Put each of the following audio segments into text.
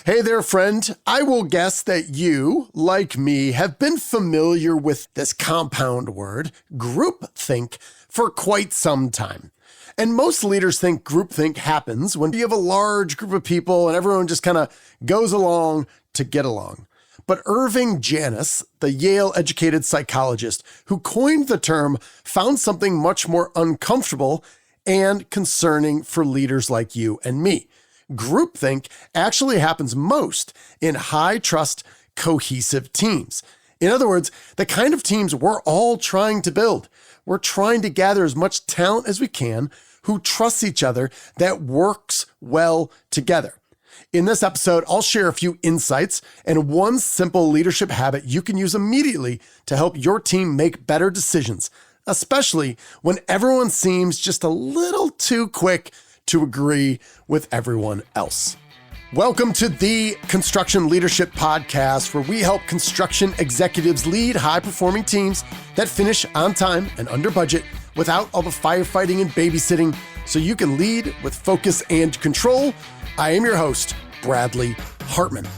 Hey there, friend. I will guess that you, like me, have been familiar with this compound word, groupthink, for quite some time. And most leaders think groupthink happens when you have a large group of people and everyone just kind of goes along to get along. But Irving Janis, the Yale-educated psychologist who coined the term, found something much more uncomfortable and concerning for leaders like you and me. Groupthink actually happens most in high-trust, cohesive teams. In other words, the kind of teams we're all trying to build. We're trying to gather as much talent as we can who trusts each other that works well together. In this episode, I'll share a few insights and one simple leadership habit you can use immediately to help your team make better decisions, especially when everyone seems just a little too quick to agree with everyone else. Welcome to the Construction Leadership Podcast, where we help construction executives lead high-performing teams that finish on time and under budget without all the firefighting and babysitting, so you can lead with focus and control. I am your host, Bradley Hartmann.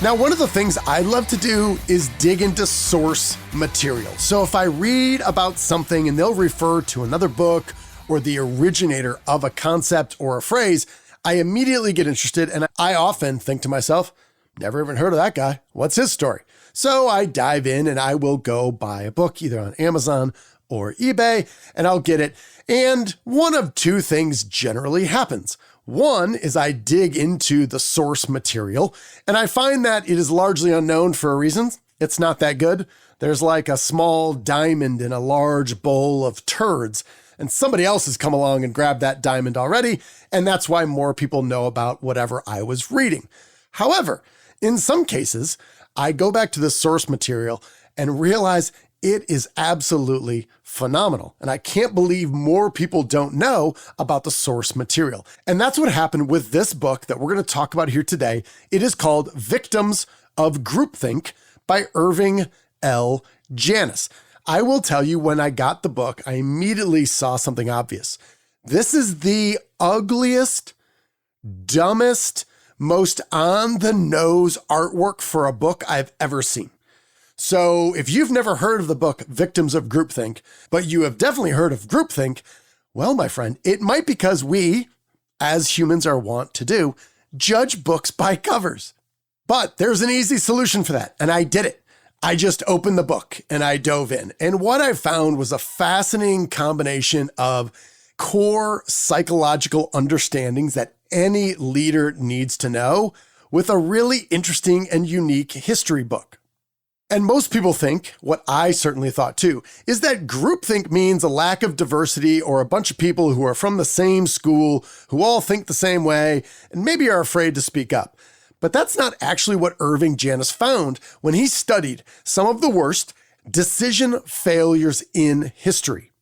Now, one of the things I love to do is dig into source material. So if I read about something and they'll refer to another book or the originator of a concept or a phrase, I immediately get interested, and I often think to myself, never even heard of that guy. What's his story? So I dive in and I will go buy a book either on Amazon or eBay, and I'll get it. And one of two things generally happens. One is I dig into the source material, and I find that it is largely unknown for a reason. It's not that good. There's like a small diamond in a large bowl of turds, and somebody else has come along and grabbed that diamond already, and that's why more people know about whatever I was reading. However, in some cases, I go back to the source material and realize it is absolutely phenomenal. And I can't believe more people don't know about the source material. And that's what happened with this book that we're going to talk about here today. It is called Victims of Groupthink by Irving L. Janis. I will tell you, when I got the book, I immediately saw something obvious. This is the ugliest, dumbest, most on-the-nose artwork for a book I've ever seen. So if you've never heard of the book Victims of Groupthink, but you have definitely heard of groupthink, well, my friend, it might be because we, as humans are wont to do, judge books by covers. But there's an easy solution for that, and I did it. I just opened the book and I dove in. And what I found was a fascinating combination of core psychological understandings that any leader needs to know with a really interesting and unique history book. And most people think, what I certainly thought too, is that groupthink means a lack of diversity or a bunch of people who are from the same school, who all think the same way, and maybe are afraid to speak up. But that's not actually what Irving Janis found when he studied some of the worst decision failures in history.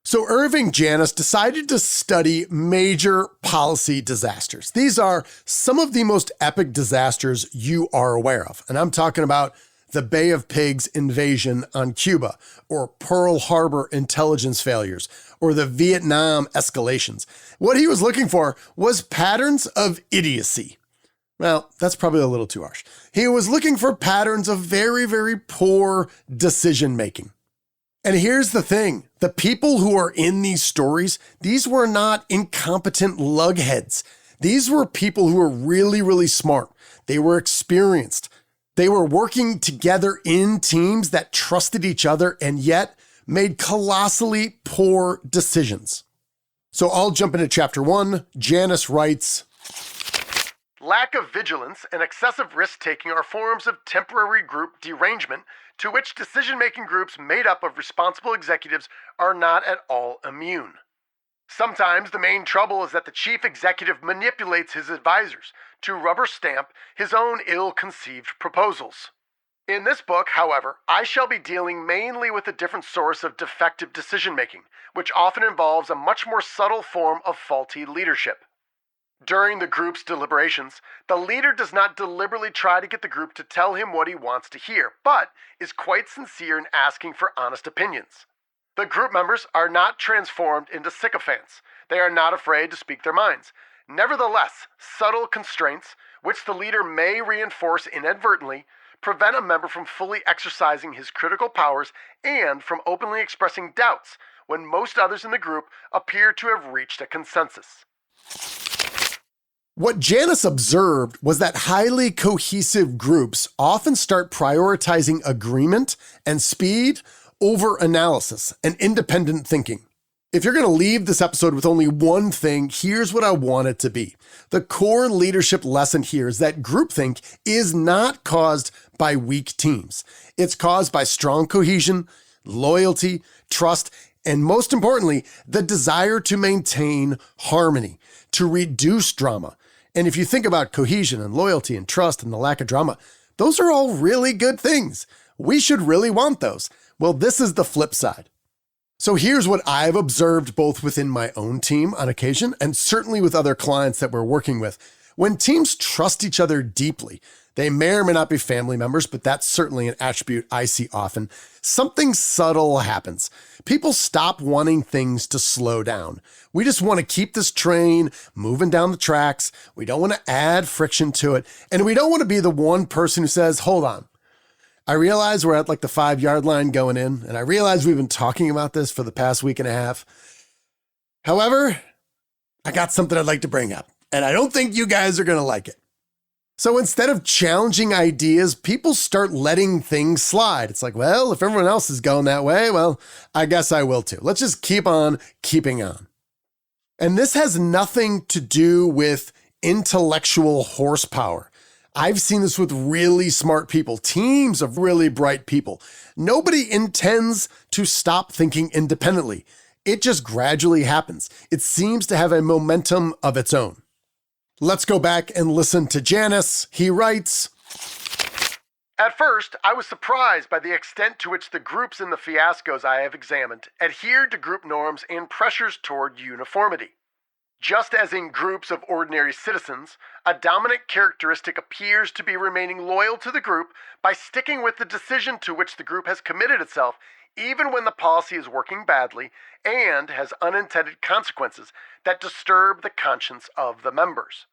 So Irving Janis decided to study major policy disasters. These are some of the most epic disasters you are aware of. And I'm talking about the Bay of Pigs invasion on Cuba, or Pearl Harbor intelligence failures, or the Vietnam escalations. What he was looking for was patterns of idiocy. Well, that's probably a little too harsh. He was looking for patterns of very, very poor decision making. And here's the thing. The people who are in these stories, these were not incompetent lugheads. These were people who were really, really smart. They were experienced. They were working together in teams that trusted each other and yet made colossally poor decisions. So I'll jump into chapter 1. Janis writes, "Lack of vigilance and excessive risk-taking are forms of temporary group derangement to which decision-making groups made up of responsible executives are not at all immune. Sometimes the main trouble is that the chief executive manipulates his advisors to rubber stamp his own ill-conceived proposals. In this book, however, I shall be dealing mainly with a different source of defective decision-making, which often involves a much more subtle form of faulty leadership. During the group's deliberations, the leader does not deliberately try to get the group to tell him what he wants to hear, but is quite sincere in asking for honest opinions. The group members are not transformed into sycophants. They are not afraid to speak their minds. Nevertheless, subtle constraints, which the leader may reinforce inadvertently, prevent a member from fully exercising his critical powers and from openly expressing doubts when most others in the group appear to have reached a consensus. What Janis observed was that highly cohesive groups often start prioritizing agreement and speed over analysis and independent thinking. If you're going to leave this episode with only one thing, here's what I want it to be. The core leadership lesson here is that groupthink is not caused by weak teams. It's caused by strong cohesion, loyalty, trust, and most importantly, the desire to maintain harmony, to reduce drama. And if you think about cohesion and loyalty and trust and the lack of drama, those are all really good things. We should really want those. Well, this is the flip side. So here's what I've observed both within my own team on occasion and certainly with other clients that we're working with. When teams trust each other deeply, they may or may not be family members, but that's certainly an attribute I see often. Something subtle happens. People stop wanting things to slow down. We just want to keep this train moving down the tracks. We don't want to add friction to it. And we don't want to be the one person who says, hold on. I realize we're at like the 5-yard line going in, and I realize we've been talking about this for the past week and a half. However, I got something I'd like to bring up, and I don't think you guys are going to like it. So instead of challenging ideas, people start letting things slide. It's like, well, if everyone else is going that way, well, I guess I will too. Let's just keep on keeping on. And this has nothing to do with intellectual horsepower. I've seen this with really smart people, teams of really bright people. Nobody intends to stop thinking independently. It just gradually happens. It seems to have a momentum of its own. Let's go back and listen to Janis. He writes, "At first, I was surprised by the extent to which the groups in the fiascos I have examined adhered to group norms and pressures toward uniformity. Just as in groups of ordinary citizens, a dominant characteristic appears to be remaining loyal to the group by sticking with the decision to which the group has committed itself, even when the policy is working badly and has unintended consequences that disturb the conscience of the members.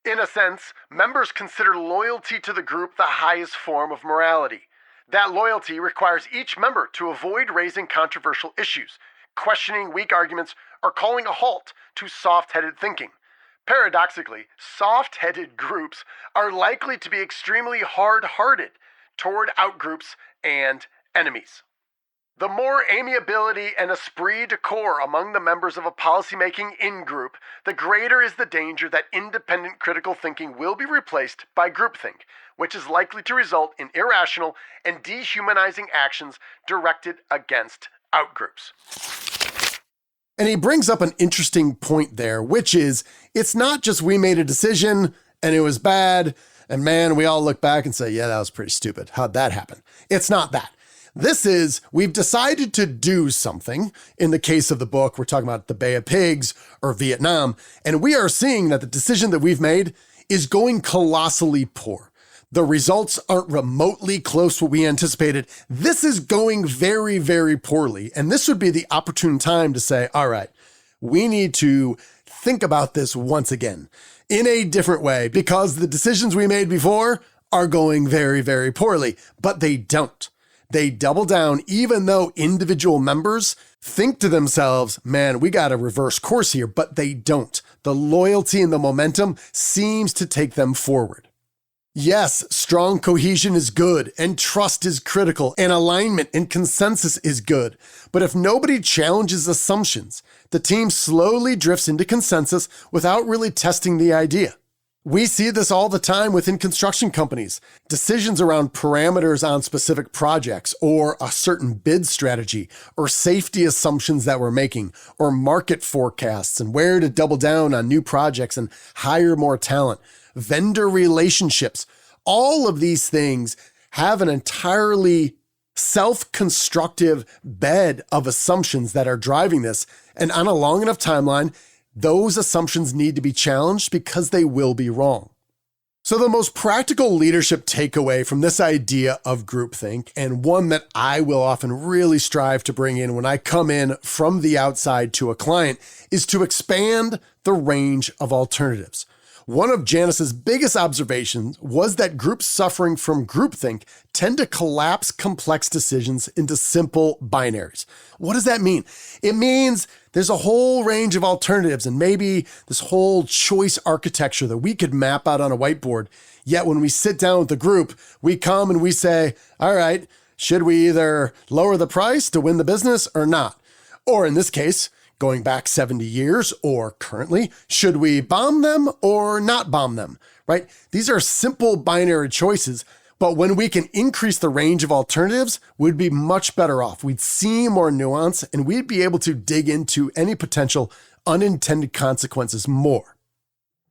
In a sense, members consider loyalty to the group the highest form of morality. That loyalty requires each member to avoid raising controversial issues, questioning weak arguments, or calling a halt to soft-headed thinking. Paradoxically, soft-headed groups are likely to be extremely hard-hearted toward outgroups and enemies. The more amiability and esprit de corps among the members of a policymaking in-group, the greater is the danger that independent critical thinking will be replaced by groupthink, which is likely to result in irrational and dehumanizing actions directed against outgroups." And he brings up an interesting point there, which is, it's not just we made a decision and it was bad, and man, we all look back and say, yeah, that was pretty stupid. How'd that happen? It's not that. This is, we've decided to do something. In the case of the book, we're talking about the Bay of Pigs or Vietnam, and we are seeing that the decision that we've made is going colossally poor. The results aren't remotely close to what we anticipated. This is going very, very poorly. And this would be the opportune time to say, all right, we need to think about this once again in a different way because the decisions we made before are going very, very poorly, but they don't. They double down even though individual members think to themselves, man, we got to reverse course here, but they don't. The loyalty and the momentum seems to take them forward. Yes, strong cohesion is good, and trust is critical, and alignment and consensus is good. But if nobody challenges assumptions, the team slowly drifts into consensus without really testing the idea. We see this all the time within construction companies. Decisions around parameters on specific projects, or a certain bid strategy, or safety assumptions that we're making, or market forecasts, and where to double down on new projects and hire more talent. Vendor relationships, all of these things have an entirely self-constructive bed of assumptions that are driving this. And on a long enough timeline, those assumptions need to be challenged because they will be wrong. So the most practical leadership takeaway from this idea of groupthink, and one that I will often really strive to bring in when I come in from the outside to a client, is to expand the range of alternatives. One of Janis's biggest observations was that groups suffering from groupthink tend to collapse complex decisions into simple binaries. What does that mean? It means there's a whole range of alternatives and maybe this whole choice architecture that we could map out on a whiteboard. Yet when we sit down with the group, we come and we say, all right, should we either lower the price to win the business or not? Or in this case, going back 70 years or currently, should we bomb them or not bomb them, right? These are simple binary choices, but when we can increase the range of alternatives, we'd be much better off. We'd see more nuance and we'd be able to dig into any potential unintended consequences more.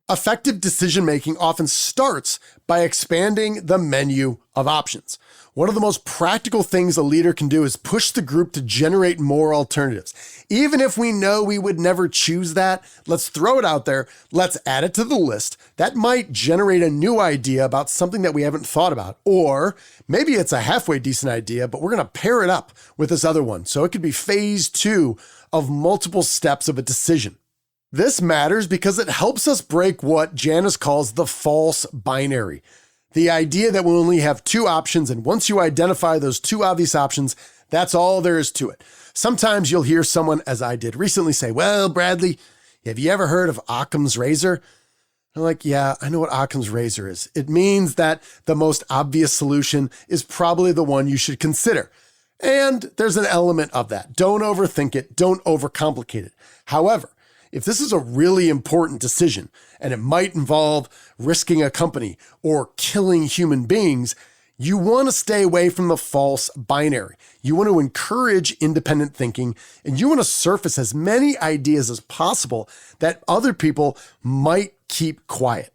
Effective decision-making often starts by expanding the menu of options. One of the most practical things a leader can do is push the group to generate more alternatives. Even if we know we would never choose that, let's throw it out there. Let's add it to the list. That might generate a new idea about something that we haven't thought about. Or maybe it's a halfway decent idea, but we're going to pair it up with this other one. So it could be phase 2 of multiple steps of a decision. This matters because it helps us break what Janis calls the false binary. The idea that we only have 2 options, and once you identify those 2 obvious options, that's all there is to it. Sometimes you'll hear someone, as I did recently, say, well, Bradley, have you ever heard of Occam's razor? I'm like, yeah, I know what Occam's razor is. It means that the most obvious solution is probably the one you should consider. And there's an element of that. Don't overthink it. Don't overcomplicate it. However, if this is a really important decision and it might involve risking a company or killing human beings, you want to stay away from the false binary. You want to encourage independent thinking and you want to surface as many ideas as possible that other people might keep quiet.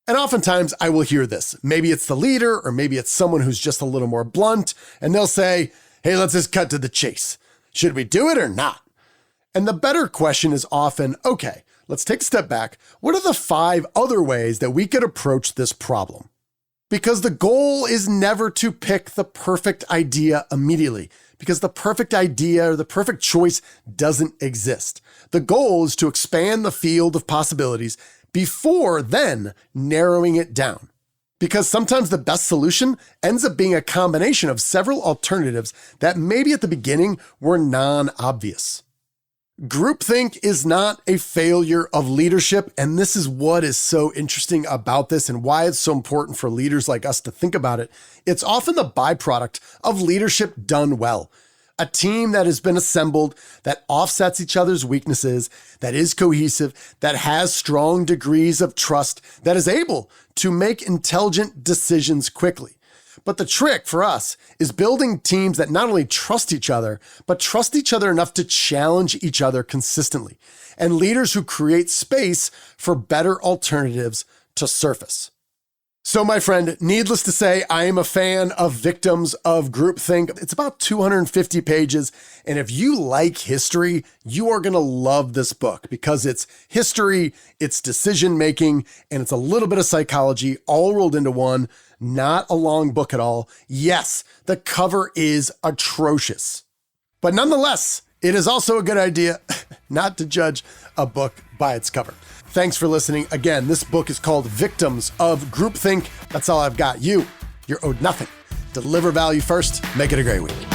And oftentimes I will hear this. Maybe it's the leader or maybe it's someone who's just a little more blunt and they'll say, hey, let's just cut to the chase. Should we do it or not? And the better question is often, okay, let's take a step back. What are the 5 other ways that we could approach this problem? Because the goal is never to pick the perfect idea immediately, because the perfect idea or the perfect choice doesn't exist. The goal is to expand the field of possibilities before then narrowing it down. Because sometimes the best solution ends up being a combination of several alternatives that maybe at the beginning were non-obvious. Groupthink is not a failure of leadership, and this is what is so interesting about this and why it's so important for leaders like us to think about it. It's often the byproduct of leadership done well. A team that has been assembled, that offsets each other's weaknesses, that is cohesive, that has strong degrees of trust, that is able to make intelligent decisions quickly. But the trick for us is building teams that not only trust each other, but trust each other enough to challenge each other consistently, and leaders who create space for better alternatives to surface. So my friend, needless to say, I am a fan of Victims of Groupthink. It's about 250 pages. And if you like history, you are going to love this book because it's history, it's decision making, and it's a little bit of psychology all rolled into one. Not a long book at all. Yes, the cover is atrocious. But nonetheless, it is also a good idea not to judge a book by its cover. Thanks for listening. Again, this book is called Victims of Groupthink. That's all I've got. You're owed nothing. Deliver value first. Make it a great week.